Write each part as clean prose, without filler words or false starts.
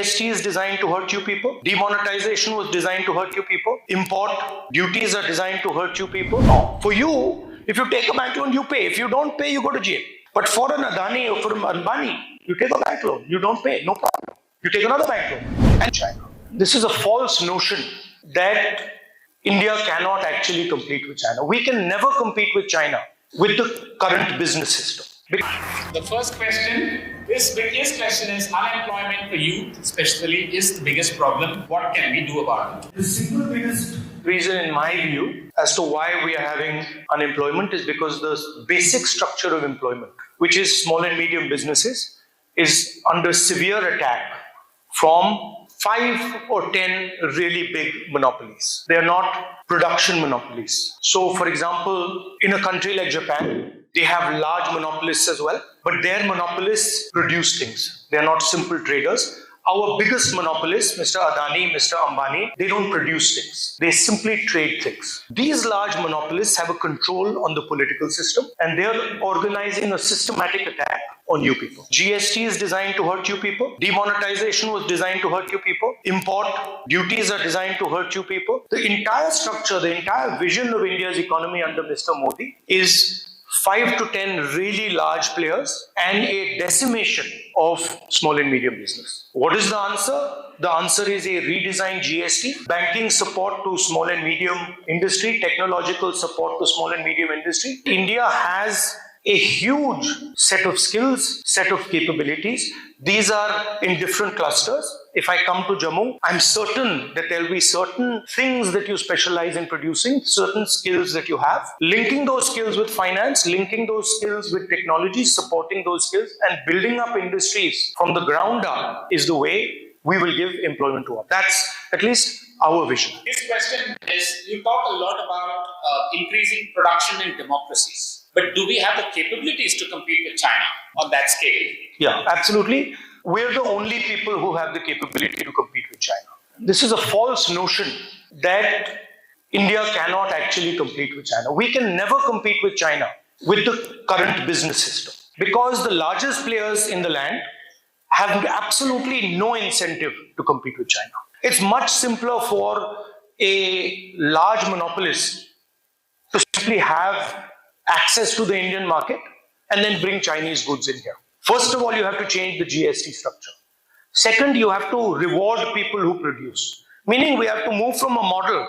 GST is designed to hurt you people. Demonetization was designed to hurt you people. Import duties are designed to hurt you people. No. For you, if you take a bank loan, you pay. If you don't pay, you go to jail. But for an Adani or for an Ambani, you take a bank loan, you don't pay, no problem. You take another bank loan. And China. This is a false notion that India cannot actually compete with China. We can never compete with China with the current business system. The first question, this biggest question is unemployment for youth, especially, is the biggest problem. What can we do about it? The single biggest reason, in my view, as to why we are having unemployment is because the basic structure of employment, which is small and medium businesses, is under severe attack from 5 or 10 really big monopolies. They are not production monopolies. So, for example, in a country like Japan, they have large monopolists as well, but their monopolists produce things. They are not simple traders. Our biggest monopolists, Mr. Adani, Mr. Ambani, they don't produce things. They simply trade things. These large monopolists have a control on the political system, and they're organizing a systematic attack on you people. GST is designed to hurt you people. Demonetization was designed to hurt you people. Import duties are designed to hurt you people. The entire structure, the entire vision of India's economy under Mr. Modi is 5 to 10 really large players and a decimation of small and medium business. What is the answer? The answer is a redesigned GST, banking support to small and medium industry, technological support to small and medium industry. India has a huge set of skills, set of capabilities. These are in different clusters. If I come to Jammu, I'm certain that there'll be certain things that you specialize in producing, certain skills that you have. Linking those skills with finance, linking those skills with technology, supporting those skills, and building up industries from the ground up is the way we will give employment to all. That's at least our vision. This question is, you talk a lot about increasing production in democracies. But do we have the capabilities to compete with China on that scale? Yeah, absolutely. We're the only people who have the capability to compete with China. This is a false notion that India cannot actually compete with China. We can never compete with China with the current business system because the largest players in the land have absolutely no incentive to compete with China. It's much simpler for a large monopolist to simply have access to the Indian market and then bring Chinese goods in here. First of all, you have to change the GST structure. Second, you have to reward people who produce. Meaning we have to move from a model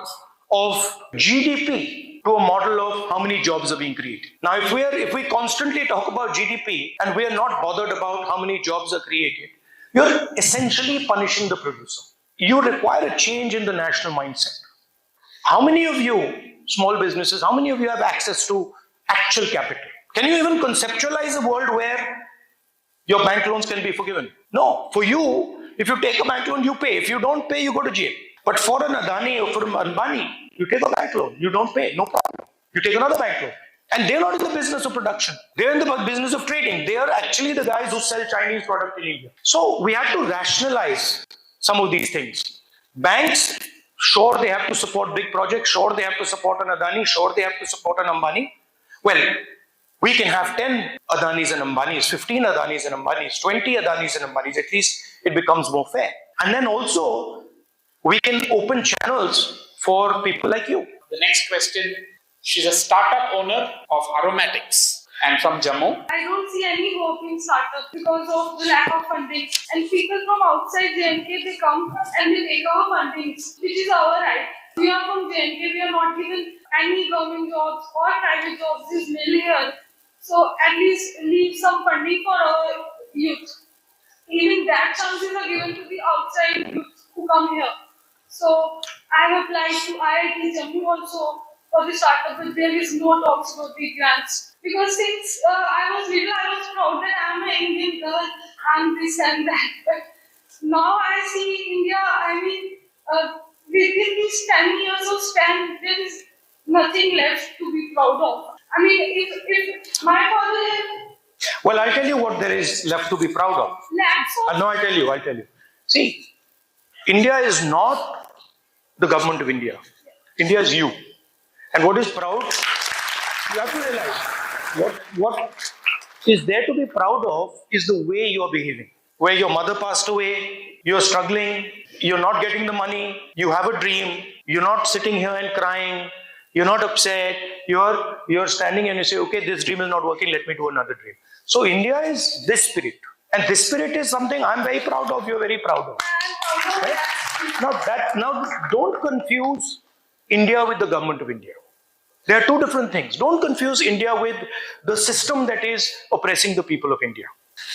of GDP to a model of how many jobs are being created. Now, if we constantly talk about GDP and we are not bothered about how many jobs are created, you're essentially punishing the producer. You require a change in the national mindset. How many of you, small businesses, how many of you have access to actual capital? Can you even conceptualize a world where your bank loans can be forgiven? No. For you, if you take a bank loan, you pay. If you don't pay, you go to jail. But for an Adani or for an Ambani, you take a bank loan, you don't pay, no problem. You take another bank loan. And they're not in the business of production. They're in the business of trading. They are actually the guys who sell Chinese product in India. So we have to rationalize some of these things. Banks, sure, they have to support big projects. Sure, they have to support an Adani. Sure, they have to support an Ambani. Well, we can have 10 Adanis and Ambanis, 15 Adanis and Ambanis, 20 Adanis and Ambanis. At least it becomes more fair. And then also, we can open channels for people like you. The next question, she's a startup owner of aromatics and from Jammu. I don't see any hope in startup because of the lack of funding. And people from outside JNK, they come and they take our funding, which is our right. We are from JNK, we are not given any government jobs or private jobs is mainly here. So at least leave some funding for our youth. Even that chances are given to the outside youth who come here. So I have applied to IIT Jammu also for the startup, but there is no talks about the grants. Because since I was little, I was proud that I am an Indian girl and this and that. But now I see India, I mean, within these 10 years of span, there is nothing left to be proud of. I mean, if my father... Well, I'll tell you what there is left to be proud of. No, I'll tell you. See, India is not the government of India. India is you. And what is proud, you have to realize, what is there to be proud of is the way you are behaving. where your mother passed away, you're struggling, you're not getting the money, you have a dream, you're not sitting here and crying, you're not upset, you're standing and you say, okay, this dream is not working, let me do another dream. So India is this spirit. And this spirit is something I'm very proud of, you're very proud of. Right? Now don't confuse India with the government of India. There are two different things. Don't confuse India with the system that is oppressing the people of India.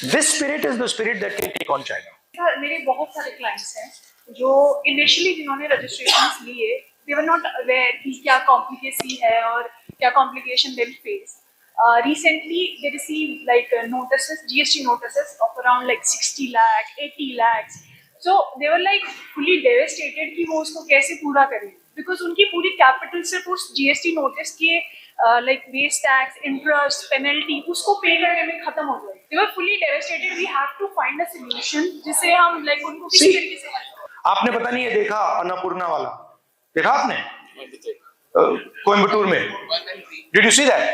This spirit is the spirit that can take on China. Sir मेरे बहुत सारे clients हैं जो initially जिन्होंने registrations लिए दे were not aware कि क्या complicacy है और क्या complication they will face recently they received like notices, GST notices of around like 60 lakh 80 lakhs, so they were like fully devastated कि वो उसको कैसे पूरा करें because उनकी पूरी कैपिटल सिर्फ उस GST नोटिस के like base tax, interest, penalty उसको पे करने में खत्म हो गए. They were fully devastated. We have to find a solution जिससे हम like उनको किसी तरीके से help. आपने पता नहीं ये देखा अन्नपूर्णा वाला देखा आपने कोयम्बटूर में? Did you see that?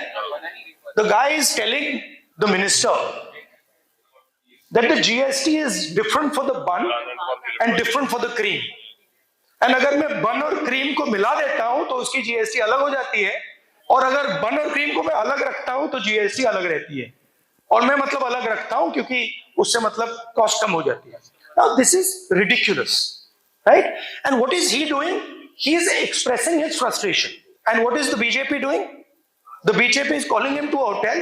The guy is telling the minister that the GST is different for the bun and different for the cream. And अगर मैं बन और क्रीम को मिला देता हूं तो उसकी GST अलग हो जाती है, और अगर बन और क्रीम को मैं अलग रखता हूं तो GST अलग रहती है. और मैं मतलब अलग रखता हूं क्योंकि उससे मतलब कॉस्ट कम हो जाती है. Now this is ridiculous, right? And what is he doing? He is expressing his frustration. And what is the BJP doing? The BJP is calling him to a hotel,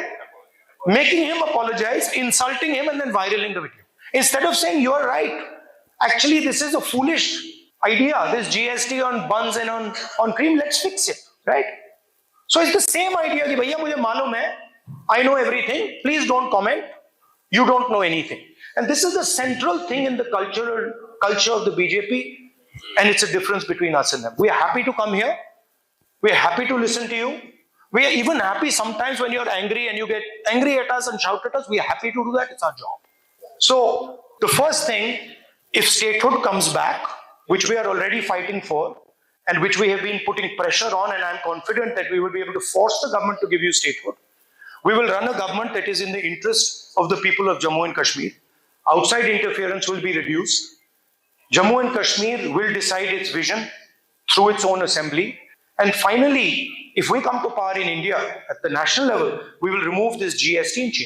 making him apologize, insulting him, and then viraling the video. Instead of saying, you are right. Actually, this is a foolish idea. This GST on buns and on cream, let's fix it, right? So it's the same idea. Ki, bhaiya, mujhe malum hai. I know everything. Please don't comment. You don't know anything. And this is the central thing in the culture of the BJP. And it's a difference between us and them. We are happy to come here. We are happy to listen to you. We are even happy sometimes when you're angry and you get angry at us and shout at us. We are happy to do that. It's our job. So the first thing, if statehood comes back, which we are already fighting for, and which we have been putting pressure on, and I'm confident that we will be able to force the government to give you statehood. We will run a government that is in the interest of the people of Jammu and Kashmir. Outside interference will be reduced. Jammu and Kashmir will decide its vision through its own assembly. And finally, if we come to power in India at the national level, we will remove this GST and change